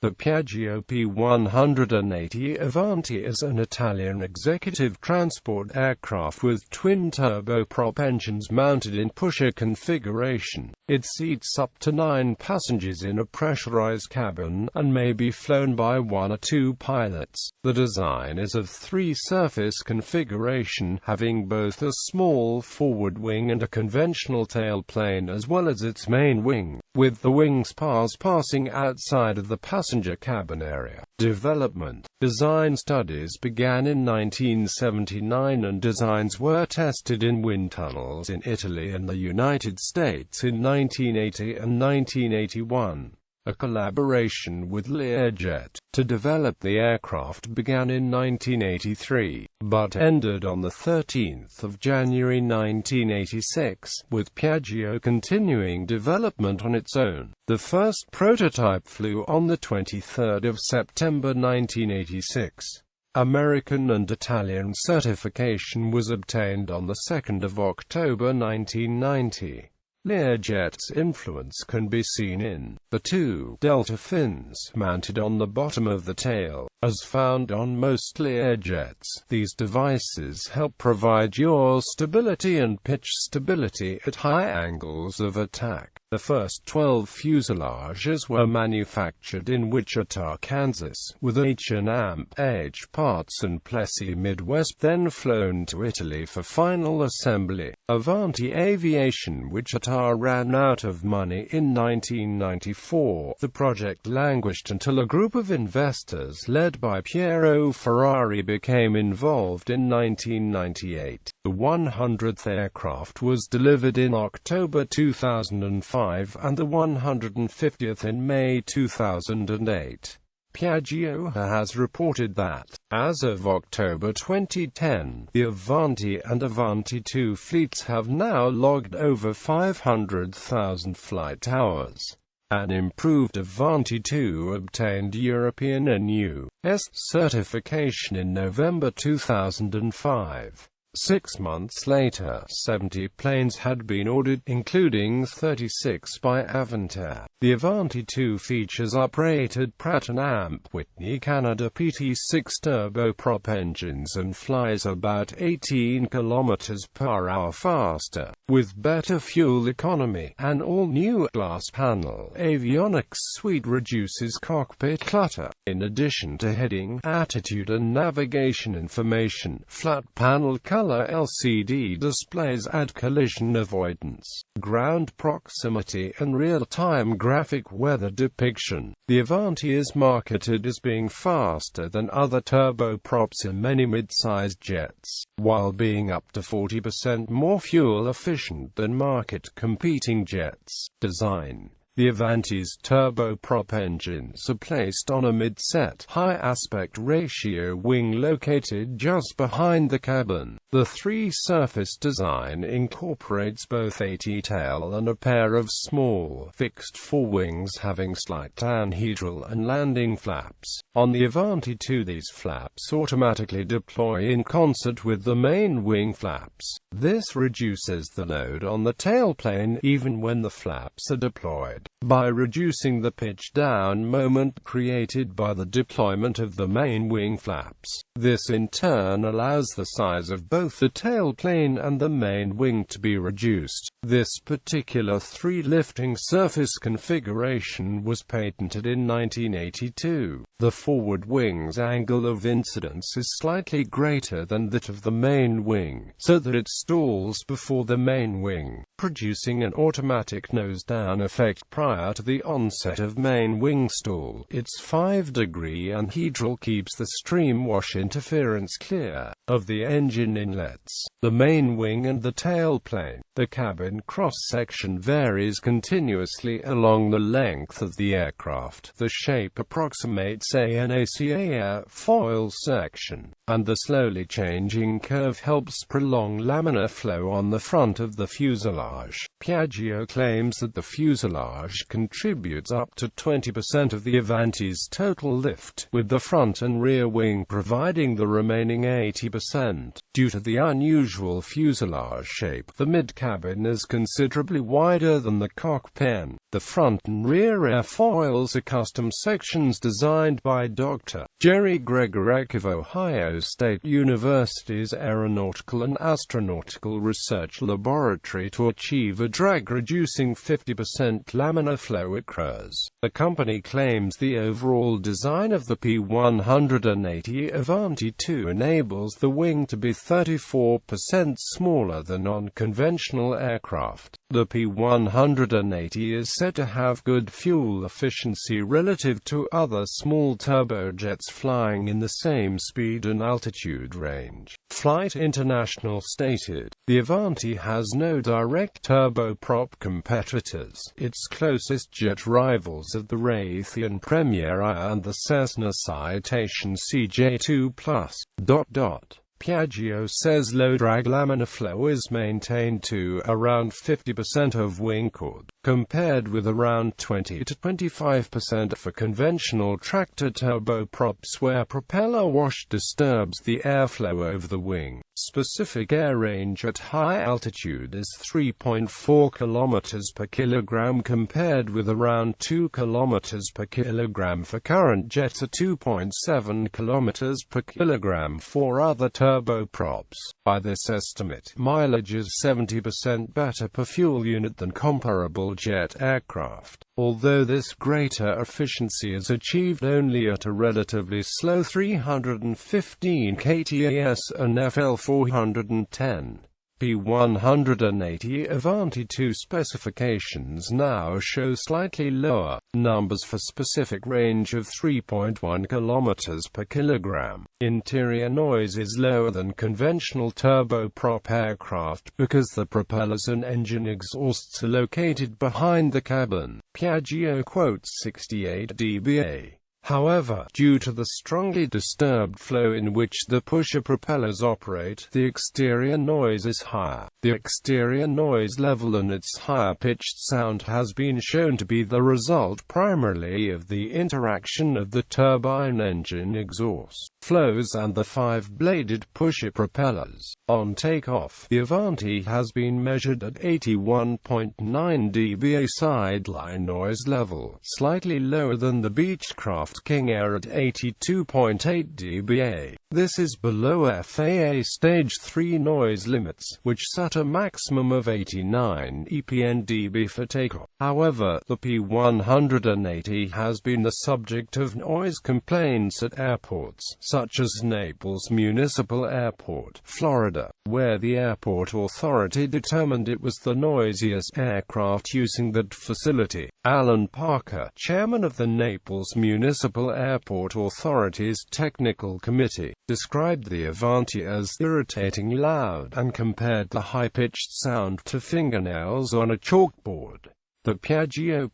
The Piaggio P180 Avanti is an Italian executive transport aircraft with twin turboprop engines mounted in pusher configuration. It seats up to 9 passengers in a pressurized cabin, and may be flown by 1 or 2 pilots. The design is of 3-surface configuration, having both a small forward wing and a conventional tailplane as well as its main wing, with the wing spars passing outside of the passenger cabin area. Development. Design studies began in 1979 and designs were tested in wind tunnels in Italy and the United States in 1980 and 1981. A collaboration with Learjet to develop the aircraft began in 1983, but ended on 13 January 1986, with Piaggio continuing development on its own. The first prototype flew on 23 September 1986. American and Italian certification was obtained on 2 October 1990. Learjet's influence can be seen in the 2 delta fins mounted on the bottom of the tail, as found on most Learjets. These devices help provide yaw stability and pitch stability at high angles of attack. The first 12 fuselages were manufactured in Wichita, Kansas, with H&H parts and Plessey Midwest, then flown to Italy for final assembly. Avanti Aviation Wichita ran out of money in 1994. The project languished until a group of investors led by Piero Ferrari became involved in 1998. The 100th aircraft was delivered in October 2005. And the 150th in May 2008. Piaggio has reported that, as of October 2010, the Avanti and Avanti 2 fleets have now logged over 500,000 flight hours. An improved Avanti 2 obtained European and US certification in November 2005. 6 months later, 70 planes had been ordered, including 36 by Avanti. The Avanti 2 features uprated Pratt & Whitney Canada PT6 turboprop engines and flies about 18 km/h faster, with better fuel economy. An all-new glass-panel avionics suite reduces cockpit clutter. In addition to heading, attitude and navigation information, flat-panel color LCD displays add collision avoidance, ground proximity and real-time graphic weather depiction. The Avanti is marketed as being faster than other turboprops in many mid-sized jets, while being up to 40% more fuel efficient than market-competing jets. Design. The Avanti's turboprop engines are placed on a mid-set, high-aspect ratio wing located just behind the cabin. The 3-surface design incorporates both a T-tail and a pair of small, fixed forewings having slight anhedral and landing flaps. On the Avanti 2, these flaps automatically deploy in concert with the main wing flaps. This reduces the load on the tailplane even when the flaps are deployed, by reducing the pitch-down moment created by the deployment of the main wing flaps. This in turn allows the size of both the tailplane and the main wing to be reduced. This particular 3-lifting surface configuration was patented in 1982. The forward wing's angle of incidence is slightly greater than that of the main wing, so that it stalls before the main wing, producing an automatic nose-down effect prior to the onset of main wing stall. Its 5-degree anhedral keeps the stream wash interference clear of the engine inlets, the main wing and the tailplane. The cabin cross-section varies continuously along the length of the aircraft. The shape approximates a NACA airfoil section, and the slowly changing curve helps prolong laminar flow on the front of the fuselage. Piaggio claims that the fuselage contributes up to 20% of the Avanti's total lift, with the front and rear wing providing the remaining 80%. Due to the unusual fuselage shape, the mid-cabin cabin is considerably wider than the cockpit. The front and rear airfoils are custom sections designed by Dr. Jerry Gregorek of Ohio State University's Aeronautical and Astronautical Research Laboratory to achieve a drag-reducing 50% laminar flow across. The company claims the overall design of the P180 Avanti 2 enables the wing to be 34% smaller than on conventional aircraft. The P180 is said to have good fuel efficiency relative to other small turbojets flying in the same speed and altitude range. Flight International stated, "The Avanti has no direct turboprop competitors. Its closest jet rivals are the Raytheon Premier I and the Cessna Citation CJ2+. Piaggio says low-drag laminar flow is maintained to around 50% of wing chord, compared with around 20 to 25% for conventional tractor turboprops where propeller wash disturbs the airflow over the wing. Specific air range at high altitude is 3.4 km per kilogram compared with around 2 km per kilogram for current jets at 2.7 km per kilogram for other turboprops. By this estimate, mileage is 70% better per fuel unit than comparable jet aircraft, although this greater efficiency is achieved only at a relatively slow 315 ktas and FL 410. P180 Avanti 2 specifications now show slightly lower numbers for specific range of 3.1 km per kilogram. Interior noise is lower than conventional turboprop aircraft because the propellers and engine exhausts are located behind the cabin. Piaggio quotes 68 dBA. However, due to the strongly disturbed flow in which the pusher propellers operate, the exterior noise is higher. The exterior noise level and its higher-pitched sound has been shown to be the result primarily of the interaction of the turbine engine exhaust flows and the five-bladed pusher propellers. On takeoff, the Avanti has been measured at 81.9 dBA sideline noise level, slightly lower than the Beechcraft King Air at 82.8 dBA. This is below FAA Stage 3 noise limits, which set a maximum of 89 EPN/dB for takeoff. However, the P180 has been the subject of noise complaints at airports, such as Naples Municipal Airport, Florida, where the airport authority determined it was the noisiest aircraft using that facility. Alan Parker, chairman of the Naples Municipal Airport Authority's Technical Committee, described the Avanti as irritating loud and compared the high-pitched sound to fingernails on a chalkboard. The Piaggio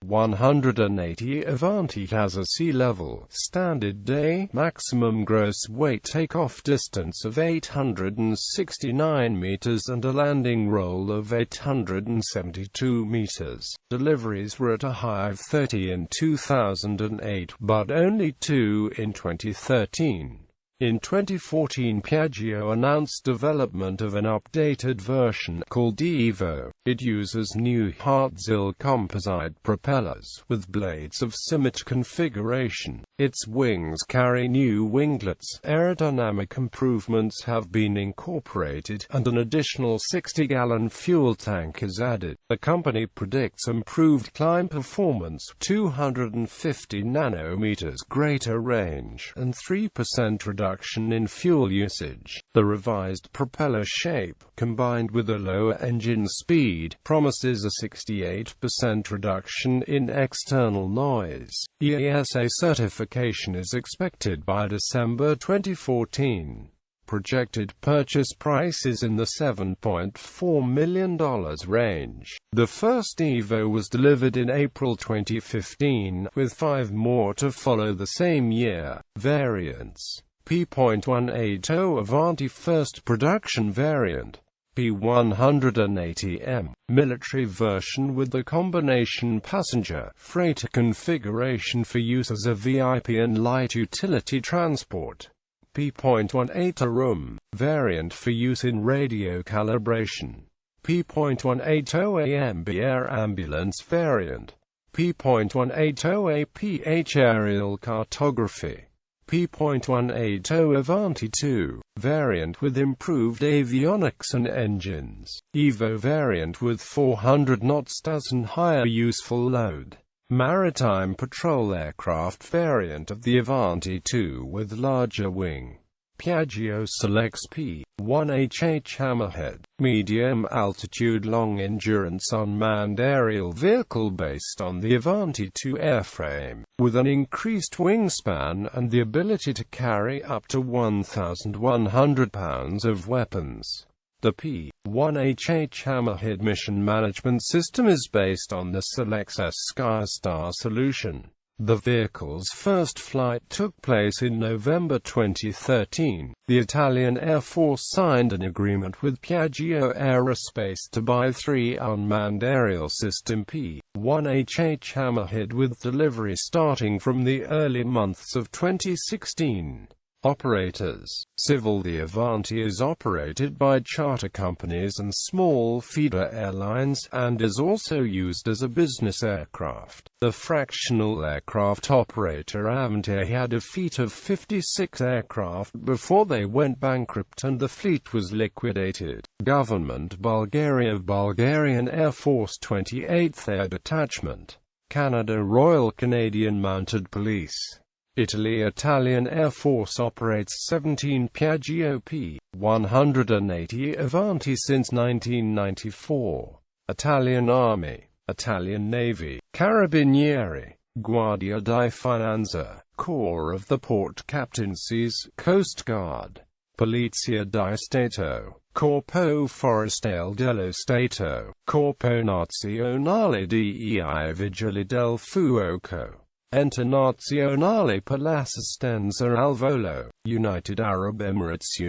P180 Avanti has a sea-level, standard day, maximum gross weight takeoff distance of 869 meters and a landing roll of 872 meters. Deliveries were at a high of 30 in 2008, but only 2 in 2013. In 2014, Piaggio announced development of an updated version called Evo. It uses new Hartzell composite propellers with blades of Simmet configuration. Its wings carry new winglets, aerodynamic improvements have been incorporated, and an additional 60-gallon fuel tank is added. The company predicts improved climb performance, 250 nanometers greater range, and 3% reduction in fuel usage. The revised propeller shape, combined with a lower engine speed, promises a 68% reduction in external noise. EASA certification is expected by December 2014. Projected purchase price is in the $7.4 million range. The first Evo was delivered in April 2015, with 5 more to follow the same year. Variants: P.180 Avanti first production variant, P180M, military version with the combination passenger-freighter configuration for use as a VIP and light utility transport. P.180 variant for use in radio calibration. P.180 Air Ambulance Variant, P.180 APH Aerial Cartography, P.180 Avanti 2, variant with improved avionics and engines, Evo variant with 400 knots and higher useful load, Maritime Patrol Aircraft variant of the Avanti 2 with larger wing, Piaggio selects P180 Hammerhead, medium altitude long endurance unmanned aerial vehicle based on the Avanti 2 airframe, with an increased wingspan and the ability to carry up to 1,100 pounds of weapons. The P180 Hammerhead mission management system is based on the Select's Skystar solution. The vehicle's first flight took place in November 2013. The Italian Air Force signed an agreement with Piaggio Aerospace to buy 3 unmanned aerial system P180 Hammerhead with delivery starting from the early months of 2016. Operators. Civil. The Avanti is operated by charter companies and small feeder airlines, and is also used as a business aircraft. The fractional aircraft operator Avanti had a fleet of 56 aircraft before they went bankrupt and the fleet was liquidated. Government Bulgarian Air Force 28th Air Detachment. Canada Royal Canadian Mounted Police. Italy. Italian Air Force operates 17 Piaggio P180 Avanti since 1994. Italian Army, Italian Navy, Carabinieri, Guardia di Finanza, Corps of the Port Captaincies, Coast Guard, Polizia di Stato, Corpo Forestale dello Stato, Corpo Nazionale dei Vigili del Fuoco, Ente Nazionale per l'Assistenza al Volo, United Arab Emirates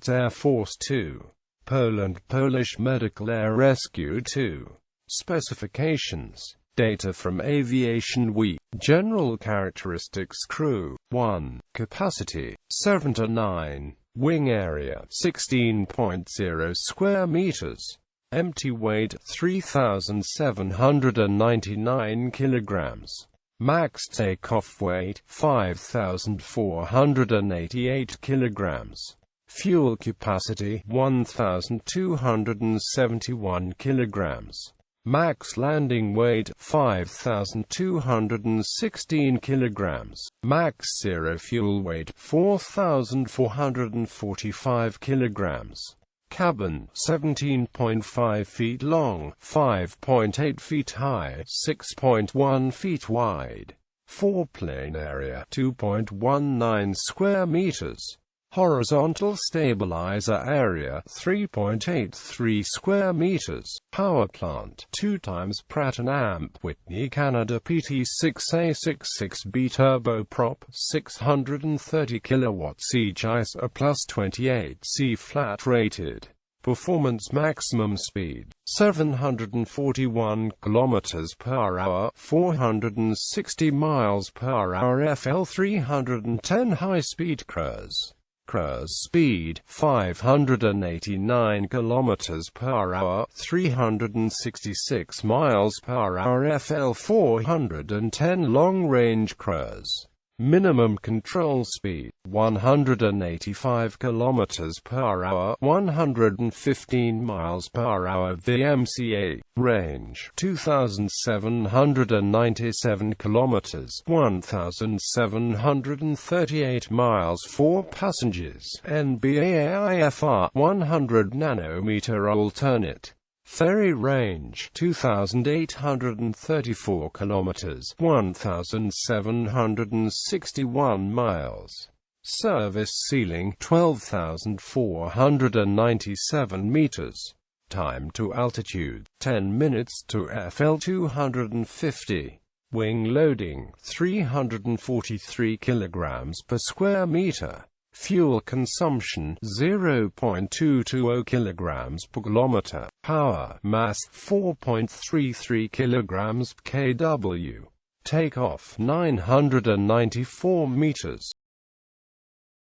Air Force 2, Poland Polish Medical Air Rescue 2. Specifications. Data from Aviation Week. General characteristics. Crew 1. Capacity 7 to 9. Wing area 16.0 square meters. Empty weight 3,799 kilograms. Max takeoff weight 5,488 kilograms. Fuel capacity 1,271 kilograms. Max landing weight 5,216 kilograms. Max zero fuel weight 4,445 kilograms. Cabin 17.5 feet long, 5.8 feet high, 6.1 feet wide. Foreplane area 2.19 square meters. Horizontal stabilizer area 3.83 square meters. Power plant 2 times Pratt & Amp Whitney Canada PT6A66B turboprop 630 kilowatts each ISO plus 28C flat rated. Performance maximum speed 741 kilometers per hour, 460 miles per hour. FL 310 high speed cruise. Cruise speed 589 kilometers per hour, 366 miles per hour. FL 410 long range cruise. Minimum control speed 185 kilometers per hour, 115 miles per hour. VMCA range 2,797 kilometers, 1,738 miles. 4 passengers. NBAIFR 100 nanometer alternate. Ferry range 2,834 kilometers, 1,761 miles. Service ceiling 12,497 meters. Time to altitude 10 minutes to FL 250. Wing loading 343 kilograms per square meter. Fuel consumption 0.220 kilograms per kilometer. Power mass 4.33 kilograms per kW. Takeoff 994 meters.